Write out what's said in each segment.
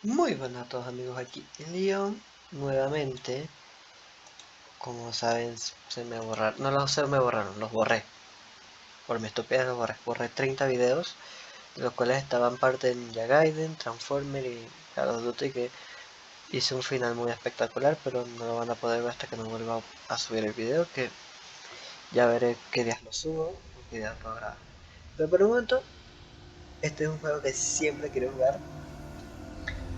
Muy buenas a todos amigos, aquí Leon nuevamente. Como saben, se me borraron, no los se me borraron, los borré. Por mi estupidez los borré 30 videos, de los cuales estaban parte de Ninja Gaiden, Transformer y Call of Duty, que hice un final muy espectacular, pero no lo van a poder ver hasta que no vuelva a subir el video, que ya veré qué días lo subo o qué días lo grabo. Pero por un momento, este es un juego que siempre quiero jugar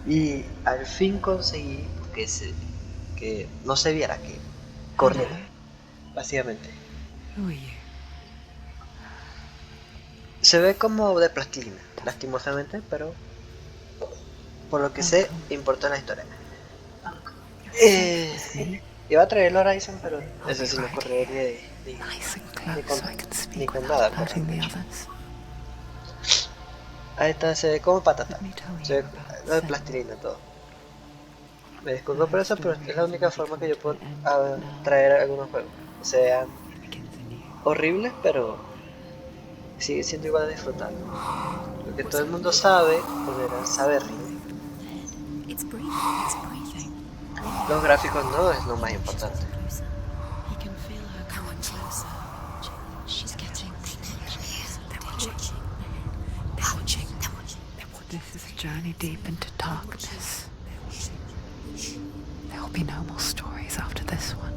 y al fin conseguí que no se viera, que corriera, básicamente. Se ve como de plastilina, lastimosamente, pero por lo que sé, importa la historia. Iba a traer el Horizon, pero ese sí no correría ni con nada, corre, de hecho. Ahí está, se ve como patata, se ve de plastilina todo. Me disculpo por eso, pero es la única forma que yo puedo traer algunos juegos. Sean horribles, pero sigue siendo igual de disfrutable. Lo que todo el mundo sabe, o deberá saber, los gráficos no es lo más importante. This is a journey deep into darkness. There will be no more stories after this one.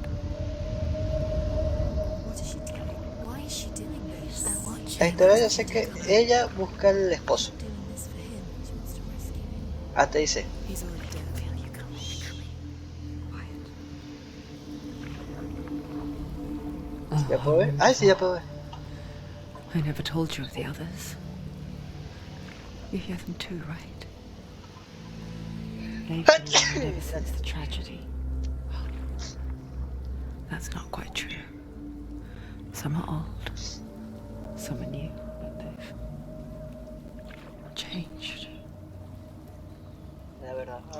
La historia, yo sé que ella busca al esposo. Te dice. ¿Ya puedo ver? Ay, sí, ya puedo ver. I never told you of the others. You hear them too, right? They've been around ever since the tragedy. Well, that's not quite true. Some are old, some are new, but they've changed.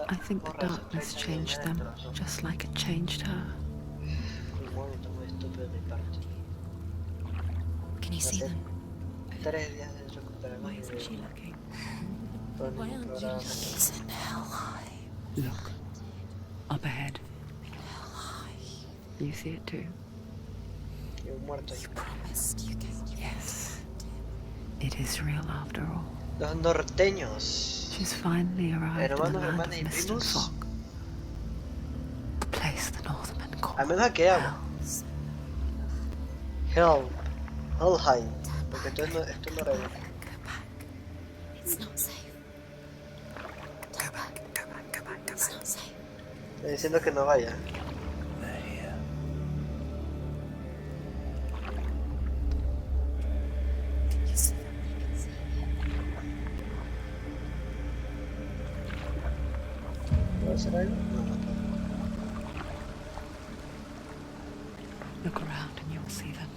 I think the darkness changed them, just like it changed her. Can you see them? 3 días de recuperar. Why isn't she looking? Why aren't you looking? It's in hell high. Look, up ahead. Hell high. You see it too? You promised you could. Yes. It is real after all. Los norteños. She's finally arrived in the Hermanos, land of hermanas y mist and primos. fog. The place the Northmen call Al menos aquí hago. Hellheim. Porque esto no real. Go back. It's not safe. Go back. It's not safe. Estoy diciendo que no vaya. ¿Puedo hacer algo? No, no puedo. Look around and you'll see them.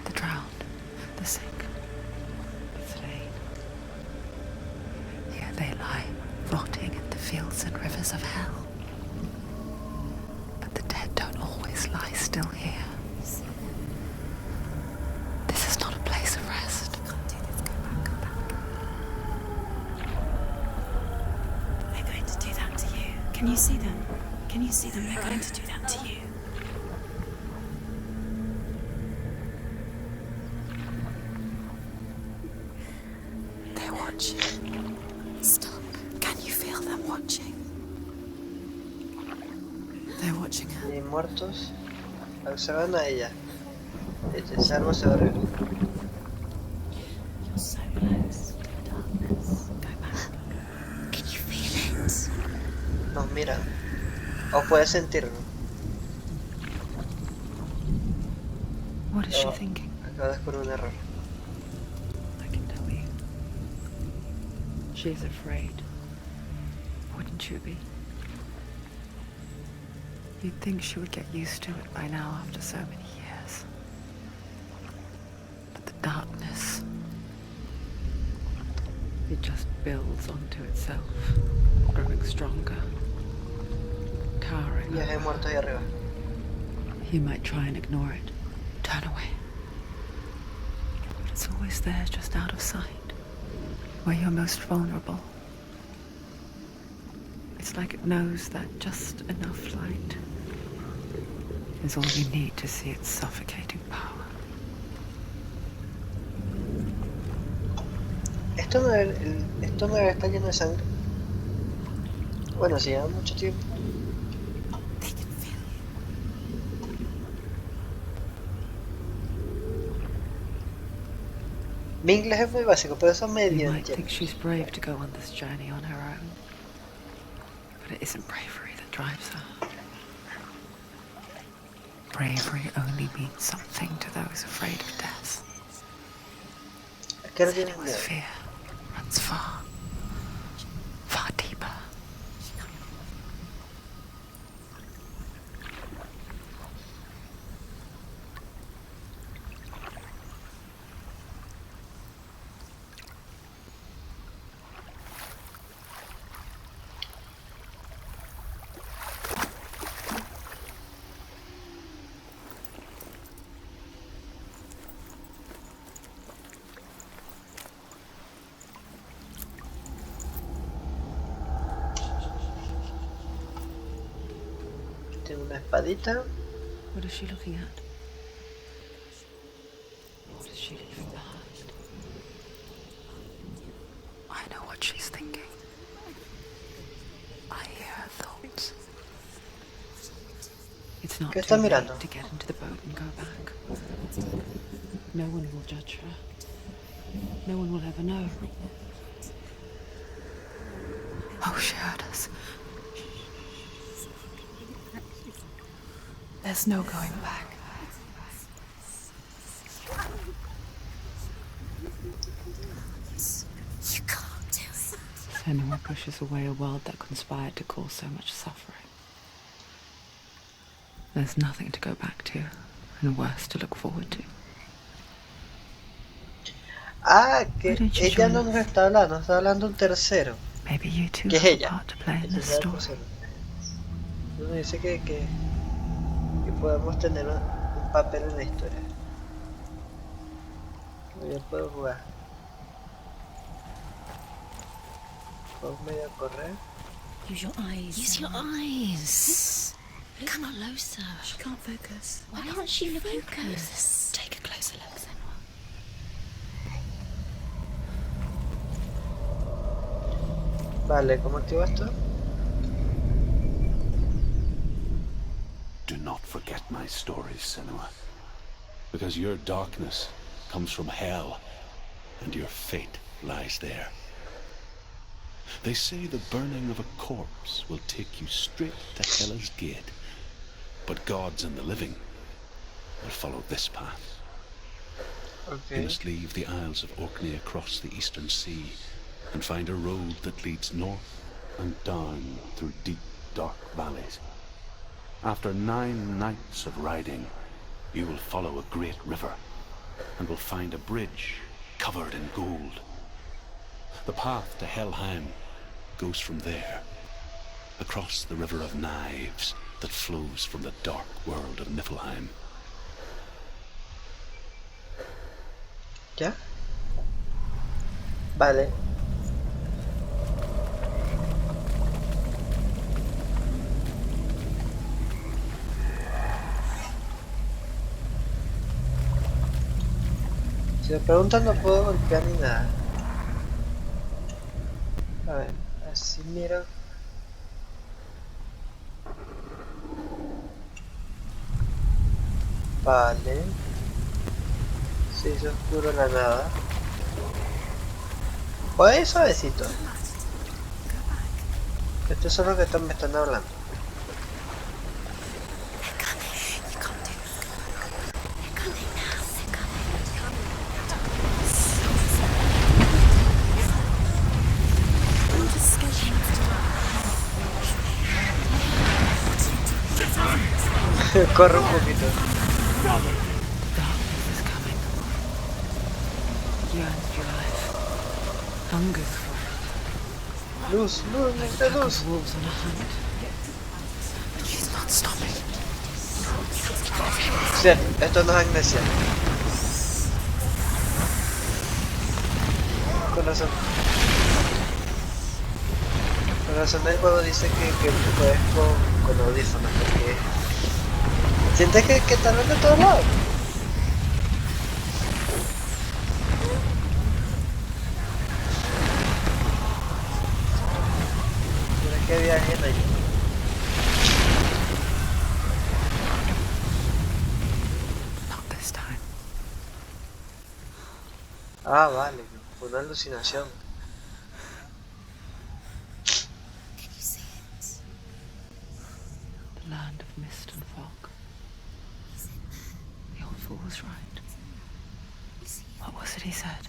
The drowned, the sick, the slain. Here they lie, rotting in the fields and rivers of hell. But the dead don't always lie still here. This is not a place of rest. Go back. They're going to do that to you. Can you see them? Can you see them? They're going to do that to you. They're watching. Stop. Can you feel them watching? They're watching her. Y muertos observan a ella. Ese árbol se va a reír. You're so close to the darkness. Go back. Can you feel it? Nos miran. O puedes sentirlo. What is she thinking? Acabo de descubrir un error. I can tell you. She's afraid. Wouldn't you be? You'd think she would get used to it by now after so many years. But the darkness, it just builds onto itself, growing stronger, towering Ya hay over. muertos ahí arriba. You might try and ignore it, turn away. But it's always there, just out of sight, where you're most vulnerable. It's like it knows that just enough light is all you need to see its suffocating power. Esto no debe estar lleno de sangre. Bueno, si lleva mucho tiempo. They can feel you. Mi inglés es muy básico, pero eso You medio might think entiendo. she's brave to go on this journey on her own, but it isn't bravery that drives her. Bravery only means something to those afraid of death. ¿A qué no tienes Senua's miedo? fear runs far, far deeper. Tiene una espadita. What is she looking at? What is she leaving behind? I know what she's thinking. I hear her thoughts. It's not ¿Qué too está mirando? late to get into the boat and go back. No one will judge her. No one will ever know. Oh, she heard us. There's no going back. You can't do it. Senua pushes away a world that conspired to cause so much suffering. There's nothing to go back to, and worse to look forward to. Ah, que Why don't you ella join no us? nos está hablando un tercero. Maybe you two ¿Qué es have a ella? part to play in Ese this será el story. tercero. Nos dice que podemos tener un papel en la historia. Yo puedo jugar. Puedo medio correr. Use your eyes. Use your eyes. Come closer. She can't focus. Why can't she focus? Take a closer look, Senua. Vale, ¿cómo activo esto? Do not forget my stories, Senua, because your darkness comes from hell, and your fate lies there. They say the burning of a corpse will take you straight to Hela's gate, but gods and the living will follow this path. You Ok. must leave the Isles of Orkney across the eastern sea, and find a road that leads north and down through deep, dark valleys. After 9 nights of riding, you will follow a great river, and will find a bridge covered in gold. The path to Helheim goes from there, across the river of knives that flows from the dark world of Niflheim. ¿Ya? Vale. Si me preguntan no puedo golpear ni nada. A ver, así miro. Vale. Se hizo oscuro la nada. Voy suavecito. Estos son los que me están hablando. They're coming. You can't do it. They're coming now. They're coming. I'm just Corre un poquito. Darkness is coming. Yearns for life. Hungers for it. Luz, luz, Like a necesito pack luz. of wolves on a hunt. But she's not stopping. Sí, esto no es amnesia. Con razón. Con razón del juego dice que juegues con audífonos, porque sientes que están de todos lados. Mira que había alguien allí. Not this time. Ah, vale, fue una alucinación. Can you see it? The land of mist and fog. He's in there. The old fool was right. You see it? What was it he said?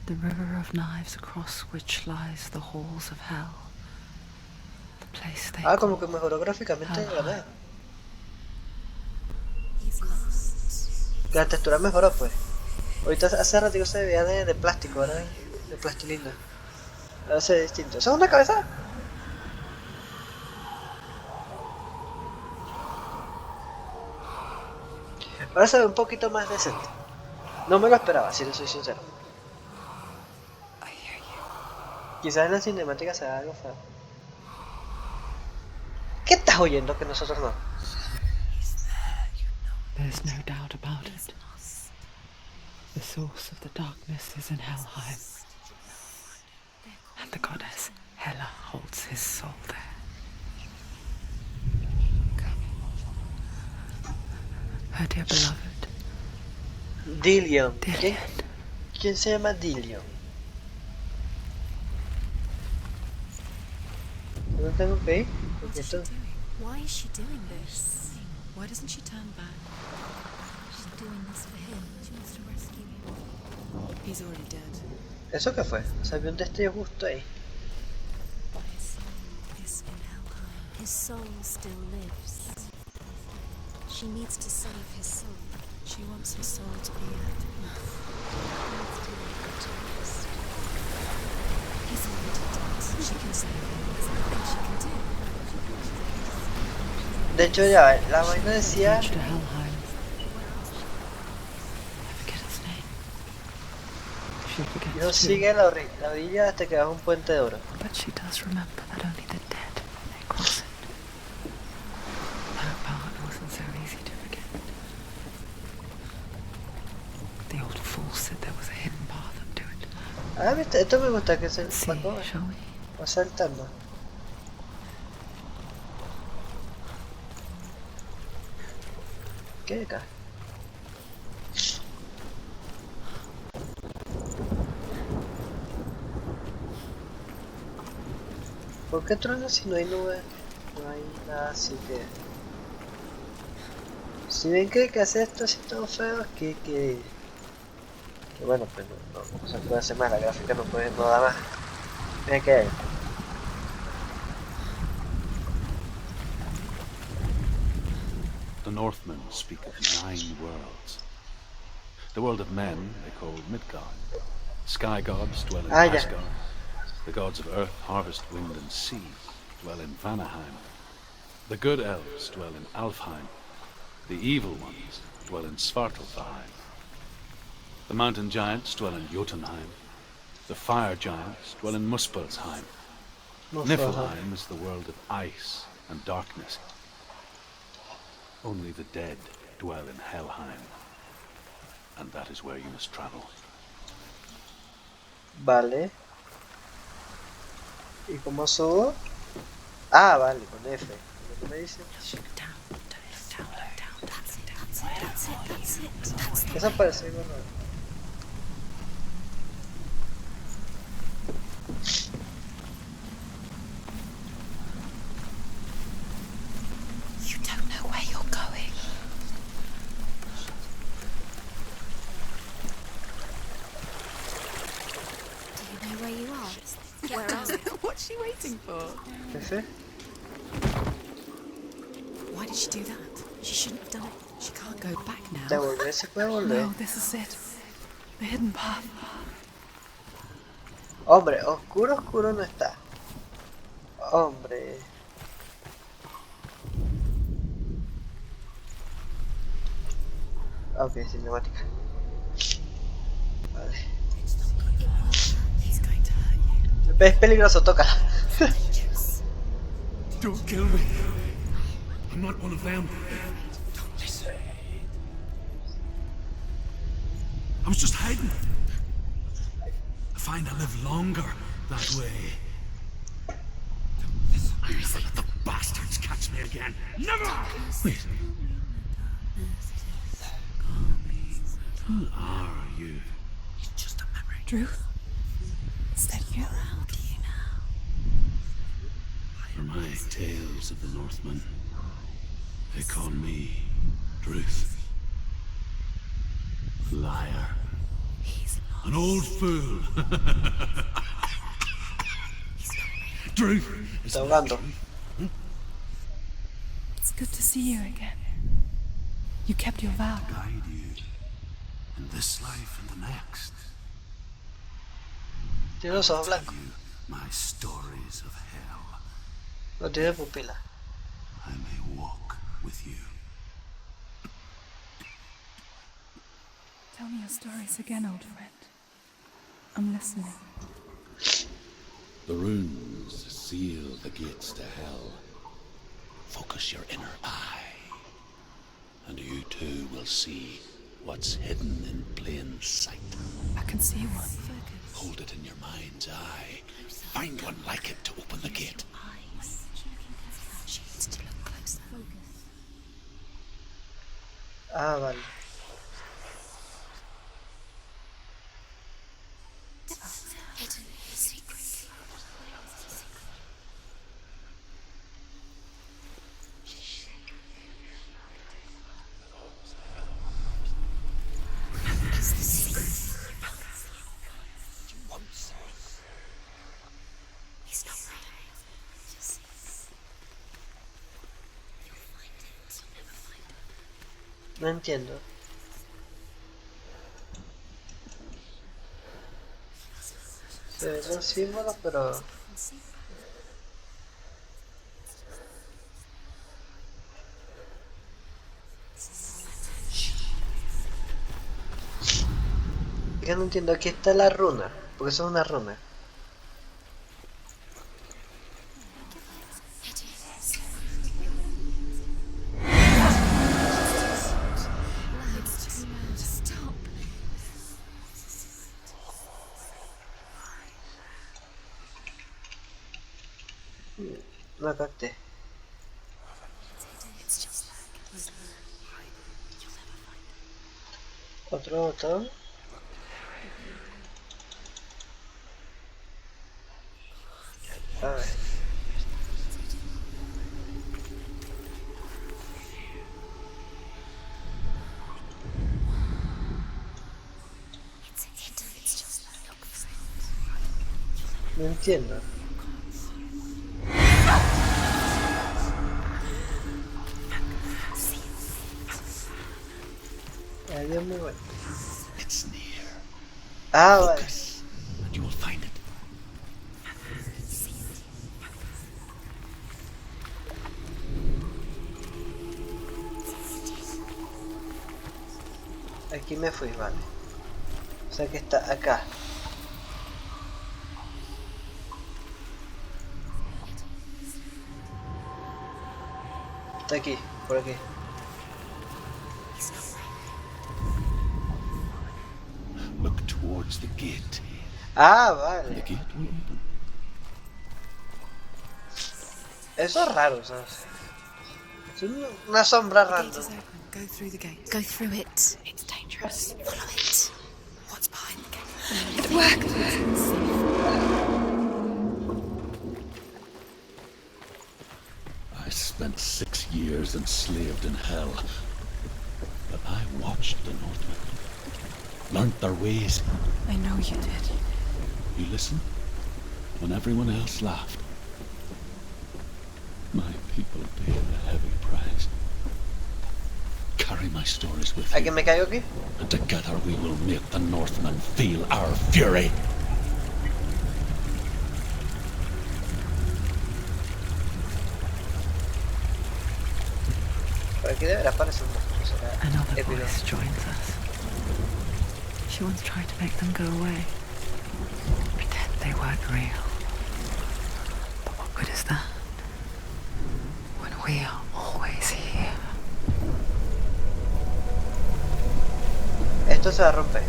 The river of knives across which lies the halls of hell. The place they Ah, como que call mejoró gráficamente, Hellhole. ¿verdad? You can't. La textura mejoró, pues. Ahorita hace ratito se veía de plástico, ahora de plastilina. Ahora se ve distinto. ¿Eso es una cabeza? Ahora se ve un poquito más decente. No me lo esperaba, si no soy sincero. I hear you. Quizás en la cinemática se vea algo feo. ¿Qué estás oyendo que nosotros no? There's no doubt about it. The source of the darkness is in Helheim. And the goddess Hela holds his soul there. Her dear beloved, Dillion. Dillion. ¿Quién se llama Dillion? ¿No tengo que ir? Porque esto... Why is she doing this? Why doesn't she turn back? She's doing this for him. She wants to rescue him. He's already dead. ¿Eso qué fue? O sea, había un destello justo ahí. His soul is in Helheim. His soul still lives. She needs to save his soul. She wants his soul to be at peace. He needs to leave to rest. He's already dead. She can save him. There's nothing she can do. De hecho, ya, la vaina decía... Bridge to Helheim. I forget its name. She No forgets too. sigue la orilla hasta que hagas un puente de oro. But she does remember that only the dead may cross it. That part wasn't so easy to forget. The old fool said there was a hidden path up to it. Ah, viste, esto me gusta que se Let's see, va shall we? saltando. ¿Qué hay acá? ¿Por qué truena si no hay nubes? No hay nada así que... Si ven que hace esto así todo feo, que bueno, pues no se puede hacer más, la gráfica no da más. Mira que hay. The Northmen speak of 9 worlds. The world of men they call Midgard. Sky gods dwell in Ah, ya. Asgard. The gods of earth, harvest, wind and sea dwell in Vanaheim. The good elves dwell in Alfheim. The evil ones dwell in Svartalfheim. The mountain giants dwell in Jotunheim. The fire giants dwell in Muspelheim. Niflheim is the world of ice and darkness. Only the dead dwell in Helheim. And that is where you must travel. Vale. ¿Y cómo subo? Ah, vale, con F. ¿Lo que me dice? Eso parece algo raro. You don't know where you're going. Do you know where you are? Where are you? What's she waiting for? F. Why did she do that? She shouldn't have done it. She can't go back now. Devolver se puede volver. No, this is it. The hidden path. Hombre, oscuro no está. Hombre. Ok, cinemática. Vale. He's going to hurt you. Es peligroso, toca. Dangerous. Don't kill me. I'm not one of them. Don't listen. I was just hiding. I find I live longer that way. Never let the bastards catch me again. Never! Wait. Who are you? It's just a memory. Druth? Is that you? How do you now? For my tales of the Northmen, they call me Druth. Liar. He's not. An old fool. Druth is Está ahogando. It's good to see you again. You kept your vow. guide you in this life and the next. Tiene los ojos blancos. You my stories of hell. No tiene pupila. I may walk with you. Tell me your stories again, old friend. I'm listening. The runes seal the gates to hell. Focus your inner eye, and you too will see what's hidden in plain sight. I can see one. Hold it in your mind's eye. Find one like it to open the gate. Eyes. She needs to look closer. Ah, vale. Hidden secret. It's the secret. He's not right. Just you'll find it. You'll never find it. No entiendo. Se ven los símbolos, pero... Es que no entiendo, aquí está la runa, porque eso es una runa. Stop. No capté. It's just like you'll never find it. Otro botón. A ver. It's hidden. It's just like look for it. No entiendo. Ay, Dios mío. It's near. Ah, vale. Focus, and you will find it. Aquí me fui, vale. O sea que está acá. Está aquí, por aquí. Look towards the gate. Ah, The vale. gate will open. Eso es raro, ¿sabes? Es una sombra The gate random. is open. Go through the gate. Go through it. It's dangerous. Follow it. What's behind the gate? It worked! I spent 6 years enslaved in hell. But I watched the Northmen. Learned their ways. I know you did. You listened when everyone else laughed. My people paid a heavy price. Carry my stories with ¿A que you, me caigo aquí? and together we will make the Northmen feel our fury. Por aquí deberá aparecer un monstruo, será Another épico. voice joins us. She once tried to make them go away. Pretend they weren't real. that when we are always here? Esto se va a romper.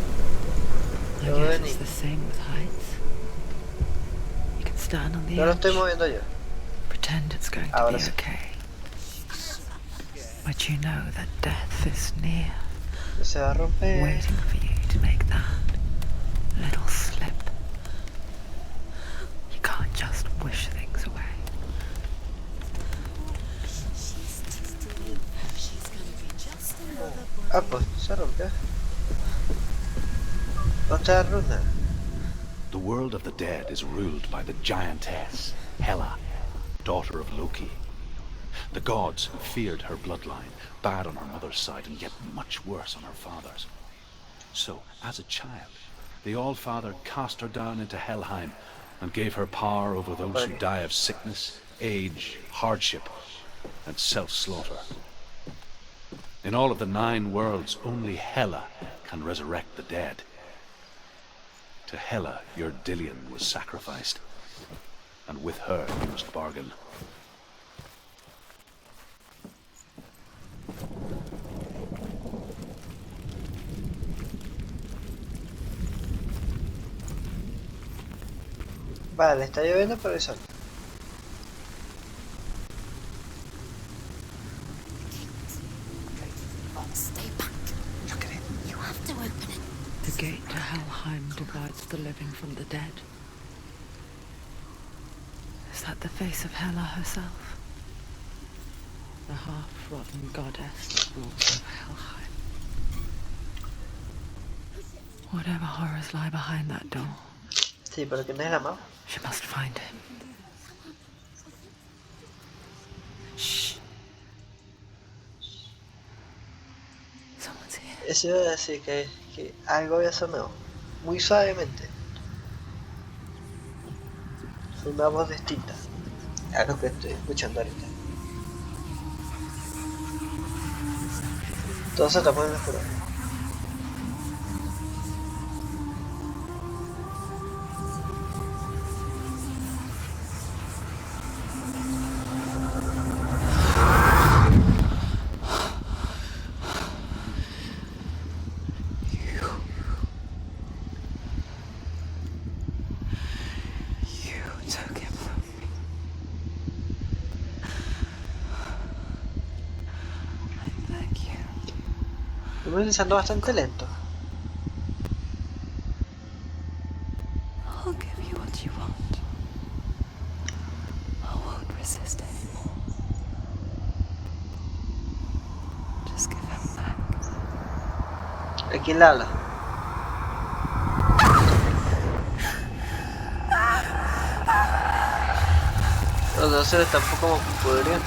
I Lo veo guess venir. it's the same with heights. You can stand on the No lo estoy edge, moviendo yo. pretend it's going to Ahora be sí. okay. But you know that death is near, Se va a romper. waiting for you to make that little slip. You can't just wish things away. Ah, pues se rompió. Otra runa. The world of the dead is ruled by the giantess, Hela, daughter of Loki. The gods feared her bloodline, bad on her mother's side and yet much worse on her father's. So, as a child, the All-Father cast her down into Helheim and gave her power over those who die of sickness, age, hardship, and self-slaughter. In all of the 9 worlds, only Hela can resurrect the dead. To Hela, your Dillion was sacrificed, and with her you must bargain. Vale, está lloviendo por el sol. Stay back. Look at it. You have to open it. The gate to Helheim divides the living from the dead. Is that the face of Hela herself? The half-rotten goddess that rules over Helheim. Whatever horrors lie behind that door, Sí, pero que no es la mano. she must find him. Shh. Someone's here. Eso iba a decir que algo había sonado. Muy suavemente. Una voz distinta a lo que estoy escuchando ahorita. Todo se tapó en el oscuro. You took him from me. I thank you. Estoy pensando bastante lento. I'll give you what you want. I won't resist anymore. Just give him back. ¿A quién le habla? Los dos se le están como pudriendo.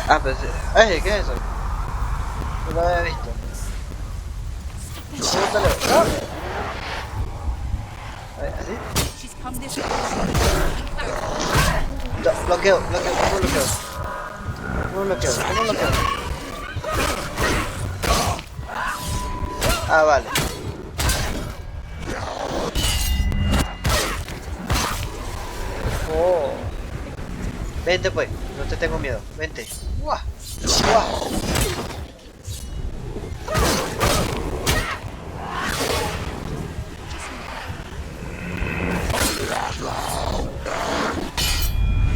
Ah, pues... ¡Ay! ¿Qué es eso? No lo había visto. Pregúntale. ¡No! A ver, ¿así? No, bloqueo, ¿cómo bloqueo? ¿Cómo bloqueo? Ah, vale. Oh. Vente pues, no te tengo miedo, vente. ¡Guau! ¡Guau!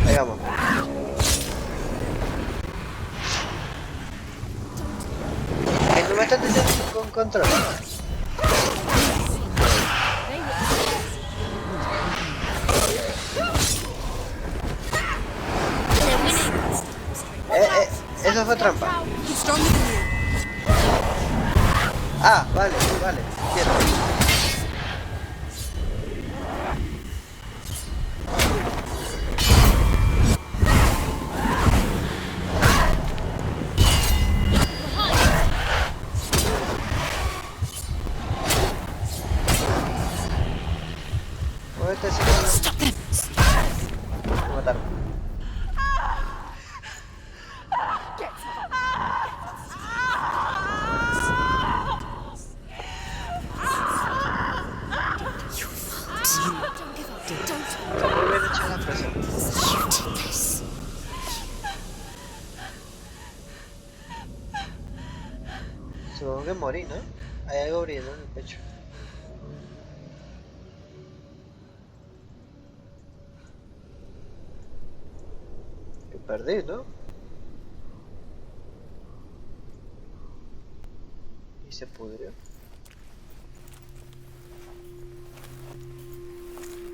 Ahí vamos. Que no me estás diciendo con control. Eso fue trampa. Ah, vale, entiendo. Supongo que morí, ¿no? Hay algo brillando en el pecho. Que perdí, ¿no? Y se pudrió.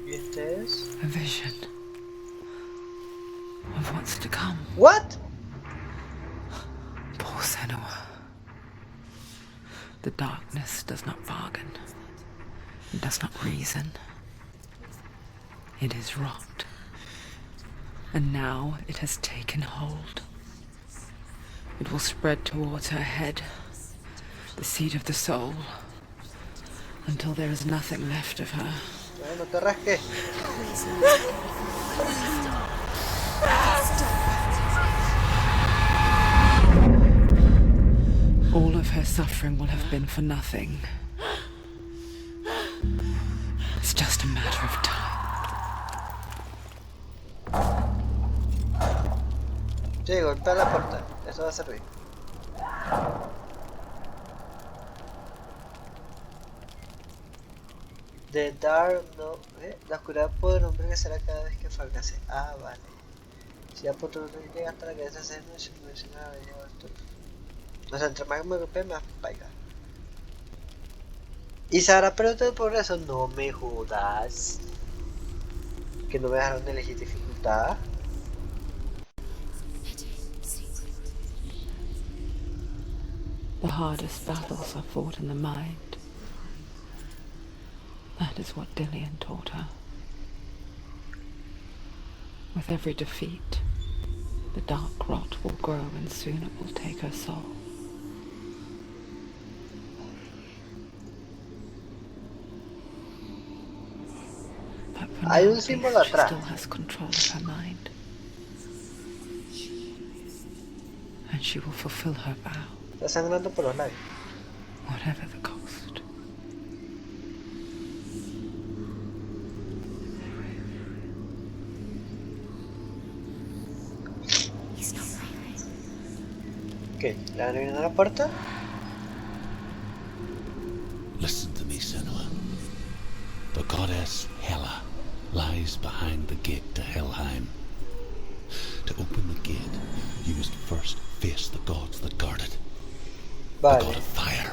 Y este es... A vision of what's to come. ¿What? Poor Senua. The darkness does not bargain. It does not reason. It is rot. And now it has taken hold. It will spread towards her head, the seat of the soul, until there is nothing left of her. No te rasques. All of her suffering will have been for nothing. It's just a matter of time. Sí, golpea la puerta. Eso va a servir. The Dark no... La oscuridad puede enrojecerá cada vez que fracase. Ah, vale. Si ya por otro llega hasta la cabeza se menciona la venida de todos. O sea, entre más me golpee, más paiga. Y Sara, pero te por eso no me jodas. Que no me dejaron elegir dificultad. The hardest battles are fought in the mind. That is what Dillian taught her. With every defeat, the dark rot will grow and soon it will take her soul. But for Hay now, un at símbolo least, she atrás. still has control of her mind. And she will fulfill her vow, Está sangrando por los labios. whatever the cost. ¿Qué? ¿Le van a venir a la puerta? Listen to me, Senua. The goddess Hela lies behind the gate to Helheim. To open the gate, you must first face the gods that guard it. The god Vale. of fire,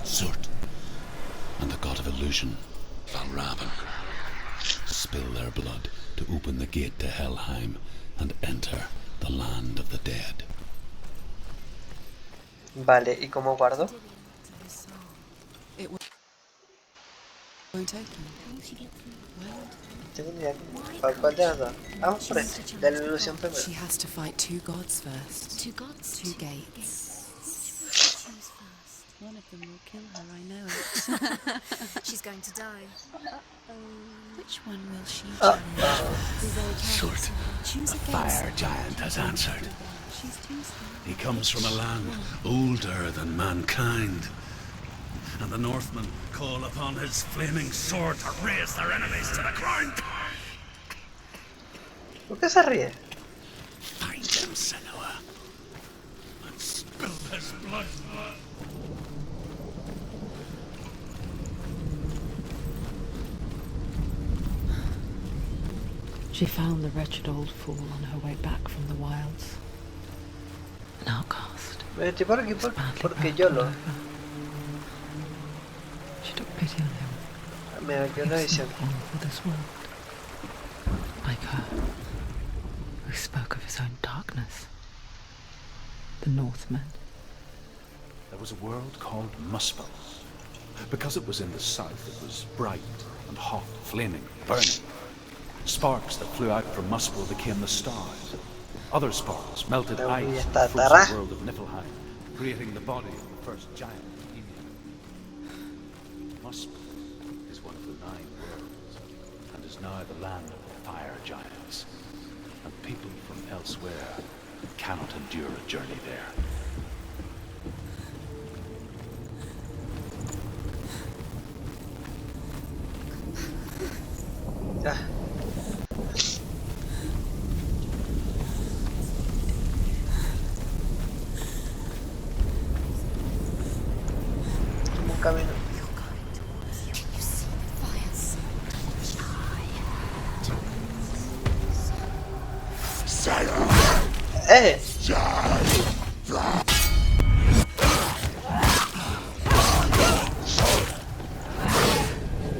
Surt, and the god of illusion, Valravan. Spill their blood to open the gate to Helheim and enter the land of the dead. Vale, ¿y cómo guardo? It won't open. Tengo ni idea. ¿Para cuál de las dos? Vamos por este. De la ilusión primero. She has to fight two gods first. Two gods? Two gates. Choose first. One of them will kill her, I know it. She's going to die. Which one will she Uh-oh. choose? Be very careful. Surt, Choose the a fire giant has answered. She's too slow. He comes from a land older than mankind. And the Northmen call upon his flaming sword to raise their enemies to the ground. ¿Por qué se ríe? Find him, Senua, and spill his blood. She found the wretched old fool on her way back from the wilds. An outcast. Me metí por aquí Badly porque yo lo... broken over. She took pity on him. Me metió una Makes visión. him long for this world. Like her, who spoke of his own darkness. The Northmen. There was a world called Muspel. Because it was in the south, it was bright and hot, flaming, burning. Sparks that flew out from Muspel became the stars. Other sparks melted Pero ice ya in está the frozen atrás. world of Niflheim, creating the body of the first giant Bohemian. Muspel is one of the 9 worlds, and is now the land of the fire giants. And people from elsewhere cannot endure a journey there. Ah. camino. You see the fires. ¡Eh!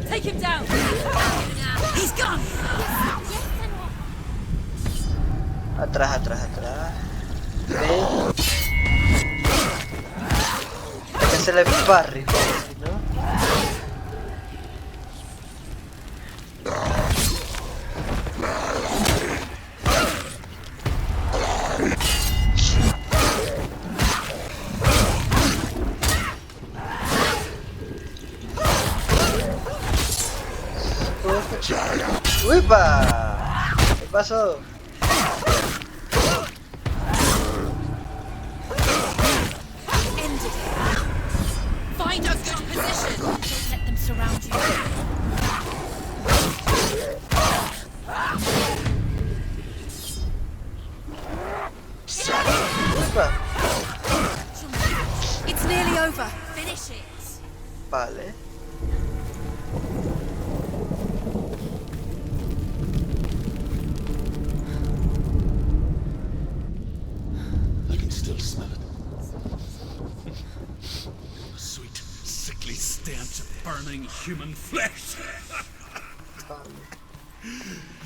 Take him down! He's gone! Atrás, atrás, atrás. Ven. Hay que hacerle parry, si no. ¡Uipa! ¿Qué pasó? Ended it. Find a good position! Don't let them surround you. ¡Uipa! It's nearly over. Finish it. Vale. I can still smell it. A sweet, sickly stench of burning human flesh. Vale.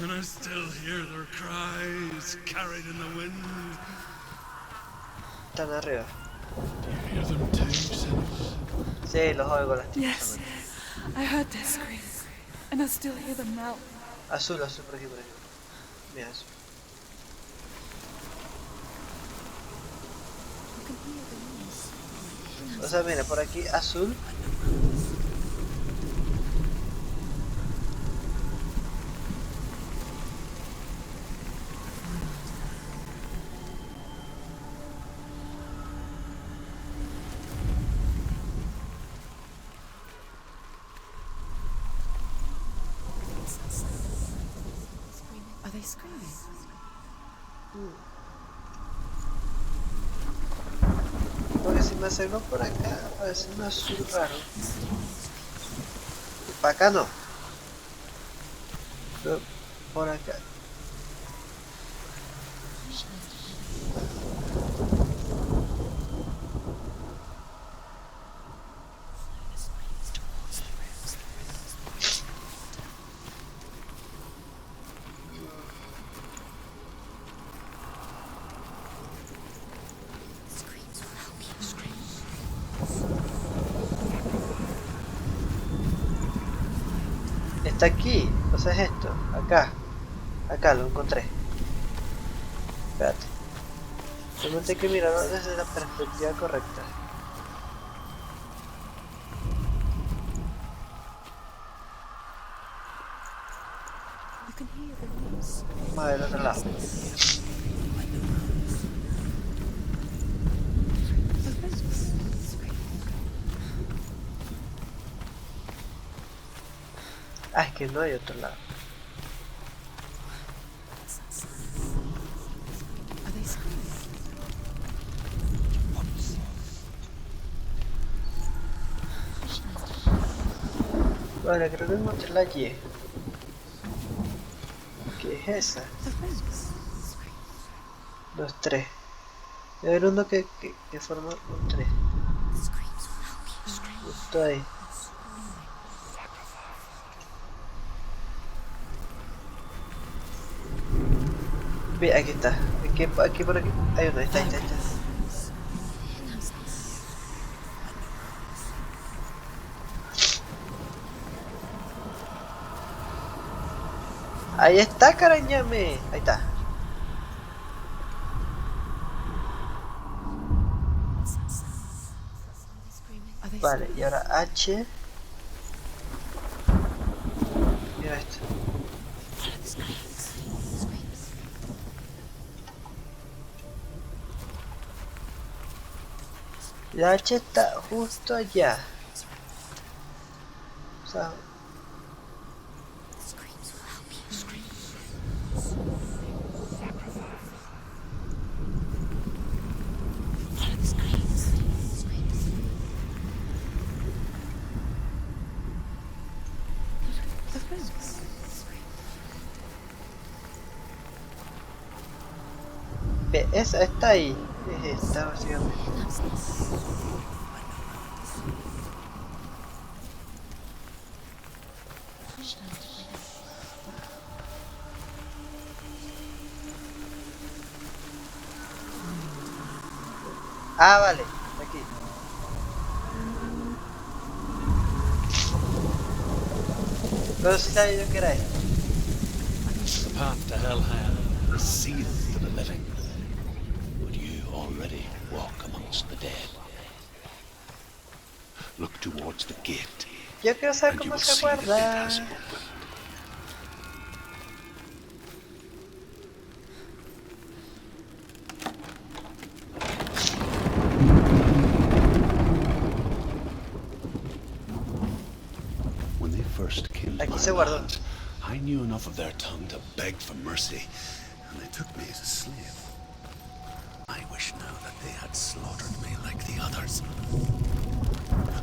And I still hear their cries carried in the wind. Están arriba. Do you hear them too, Senua? Sí, los oigo Yes, lastimosamente. I heard their screams, and I still hear them now. Azul, azul, por aquí, por aquí. Mira eso. O sea, mira, por aquí azul. Are they screaming? Porque si me acerco por acá, parece un azul raro. Para acá no. Pero por acá. Está aquí, o sea, es esto, acá, acá lo encontré. Espérate. Solamente hay que mirarlo desde la perspectiva correcta. You can hear the leaves. Más del otro lado. Ah, es que no hay otro lado. Are they screaming? Vale, creo que encontré la Y. ¿Qué es esa? The fence. Los tres. Debe haber uno que forma un tres. Justo ahí. Ve, aquí está. Aquí por aquí. Hay uno, ahí está, ahí está, ahí está. Ahí está, carañame. Ahí está. Are they Vale, y ahora H. Mira esto. La H está justo allá. O sea, Ve, esa está ahí. Es esta, básicamente. Ah, vale, aquí. Pero si sabía yo que era esto. The path to Hellham is sealed to the living, but you already walk amongst the dead. Look towards the gate, Yo quiero saber and you cómo will se see that it has acuerda. opened. When they first came to Aquí my se guardó. land, I knew enough of their tongue to beg for mercy, and they took me as a slave. I wish now that they had slaughtered me like the others.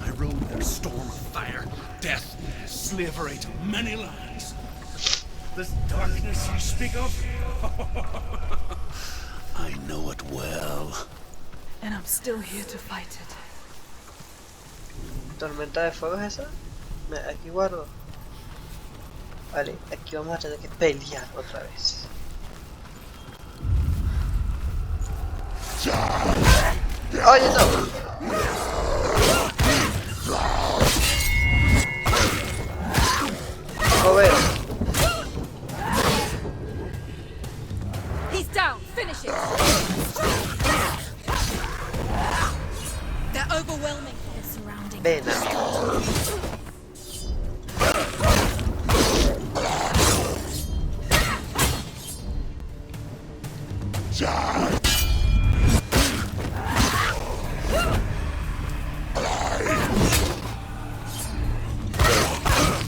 I rode their storm of fire, death, slavery to many lands. This darkness you speak of, I know it well. And I'm still here to fight it. ¿Tormenta de fuego es esa? Aquí guardo. Vale, aquí vamos a tener que pelear otra vez. Oye, no. Joder. He's down. Finish it. They're overwhelming. They're surrounding. Ven, amigo.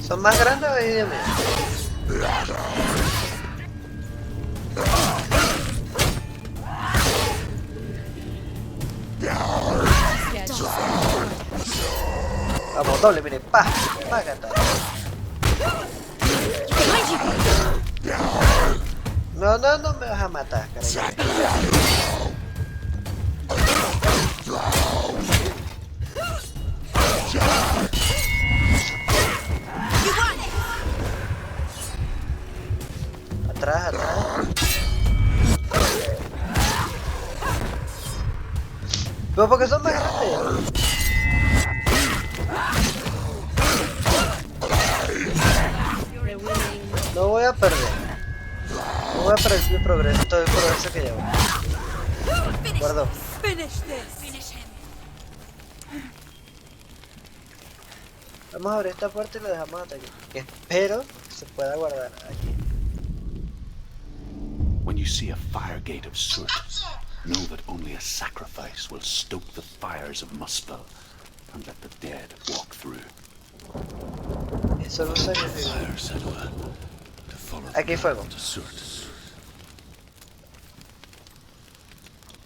¿Son más grandes o Dios mío? Vamos, doble, mire, pa, págata. No, no, no me vas a matar, caray. Atrás, atrás. Pero porque son más grandes. No voy a perder. No voy a perder mi progreso, todo el progreso que llevo. Guardo. Vamos a abrir esta puerta y lo dejamos hasta aquí. Espero que se pueda guardar aquí. When you see a fire gate of soot, know that only a sacrifice will stoke the fires of Muspel and let the dead walk through. Eso lo sé. Fire, Senua, to follow the Aquí hay fuego. path to soot.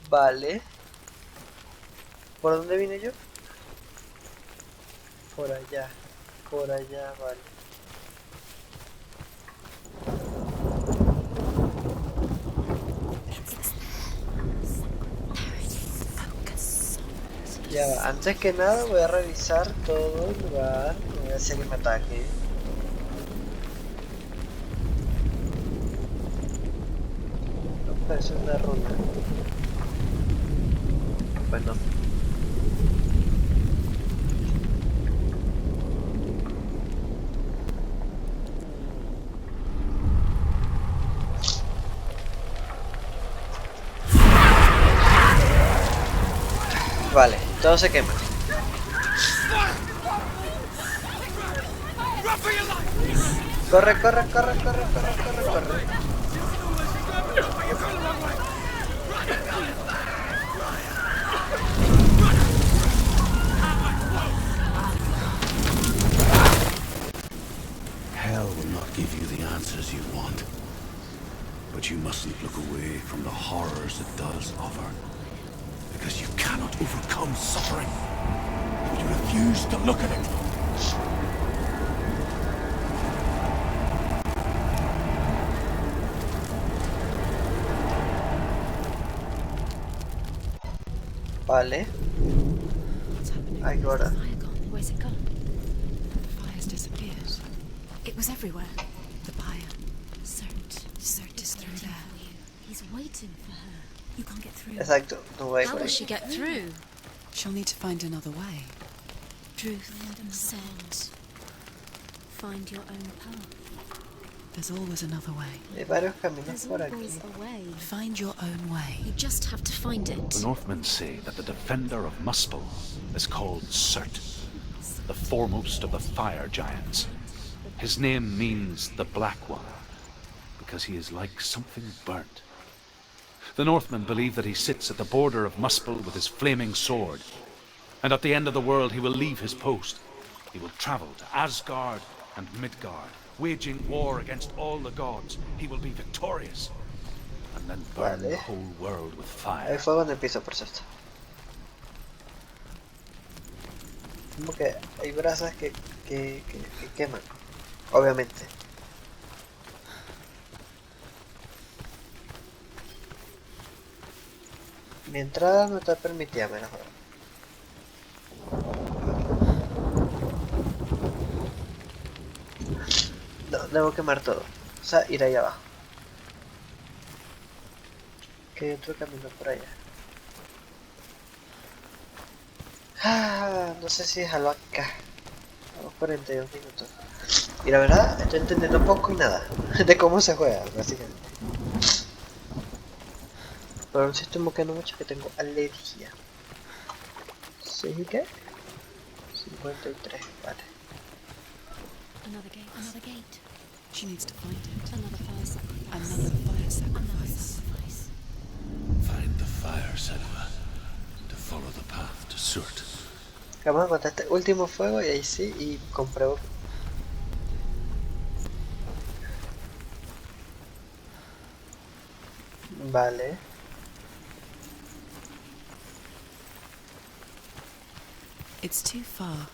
Vale. ¿Por dónde vine yo? Por allá. Por allá, vale. Ya va, antes que nada voy a revisar todo el lugar. No voy a hacer que me ataque. No parece una runa. Pues no. Vale, todo se quema. Corre, corre, corre, corre, corre, corre, corre. Hell will not give you the answers you want. But you mustn't look away from the horrors it does offer. Because you cannot overcome suffering if you refuse to look at it. Vale. What's happening? Ay, que ahora. Fire gone. Where's it gone? The fire's disappeared. It was everywhere. The pyre. Cert is through waiting there. for you. He's waiting for her. You can't get through. Exacto, no voy How por will ahí. she get through? She'll need to find another way. Truth said, find your own path. There's always another way. Hay varios caminos There's por aquí. always a way. Find your own way. You just have to find The it. Northmen say that the defender of Muspel is called Surt, the foremost of the fire giants. His name means the Black One, because he is like something burnt. The Northmen believe that he sits at the border of Muspel with his flaming sword, and at the end of the world he will leave his post. He will travel to Asgard and Midgard, waging war against all the gods. He will be victorious, and then burn Vale. the whole world with fire. Hay fuego en el piso, por cierto. Como que hay brasas que queman. Obviamente. Mi entrada no está permitida, menos mal. No, debo quemar todo. O sea, ir ahí abajo. Que hay otro camino por allá. No sé si dejarlo acá. Vamos 42 minutos. Y la verdad, estoy entendiendo poco y nada de cómo se juega, básicamente. Pero aún sí estoy moqueando mucho que tengo alergia. ¿Sí qué? 53, vale. Another gate. Another gate. She needs to find it. Another fire sacrifice. Another fire Another sacrifice. sacrifice. Find the fire, Senua, to follow the path to Surt. Vamos a encontrar este último fuego y ahí sí, y compruebo. Vale. It's too far.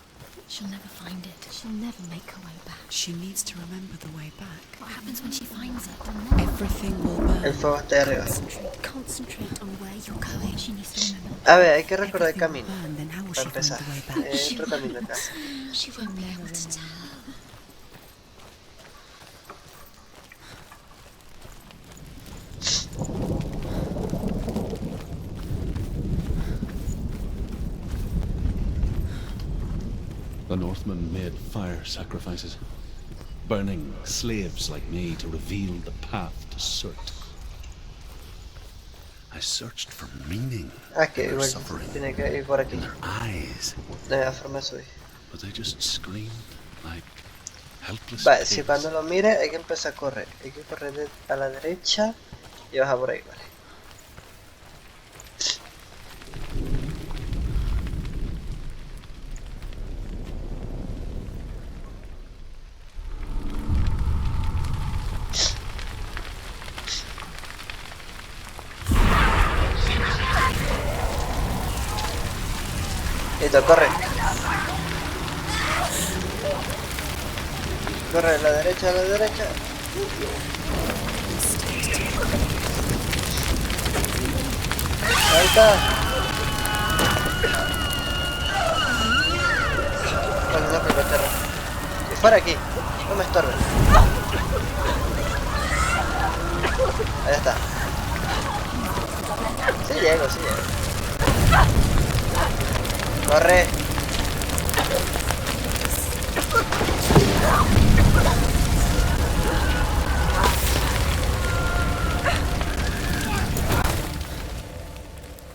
She'll never find it. She'll never make her way back. She needs to remember the way back. What happens when she finds it? Everything will El burn. fuego está ahí arriba. Concentrate on where you're going. She needs to remember. A ver, hay que recordar el Everything will camino. burn, then how will Para she find empezar. the way back? Otro camino acá. She won't be able to tell. The Northmen made fire sacrifices, burning slaves like me to reveal the path to Surt. I searched for meaning Ah, que in their igual suffering, tiene que ir por aquí. in their eyes, De la forma de subir. but they just screamed like helpless Vale, si pigs. cuando lo mire hay que empezar a correr. Hay que correr a la derecha y baja por ahí, vale. Listo, corre. Corre a la derecha, a la derecha. Ahí está. Bueno, no, pero terra. Y fuera aquí, no me estorben. Ahí está. Sí llego, sí llego. Corre.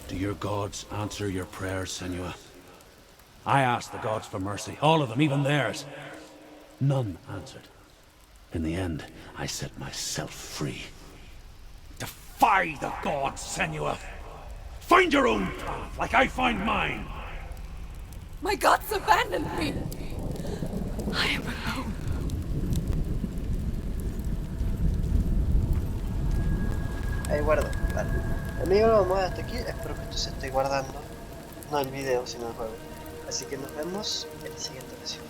Do your gods answer your prayers, Senua? I asked the gods for mercy, all of them, even theirs. None answered. In the end, I set myself free. Defy the gods, Senua! Find your own path, like I find mine! My gods abandoned me. I am alone. Ahí guardo, vale. Amigos, lo vamos a dejar hasta aquí. Espero que esto se esté guardando. No el video, sino el juego. Así que nos vemos en la siguiente ocasión.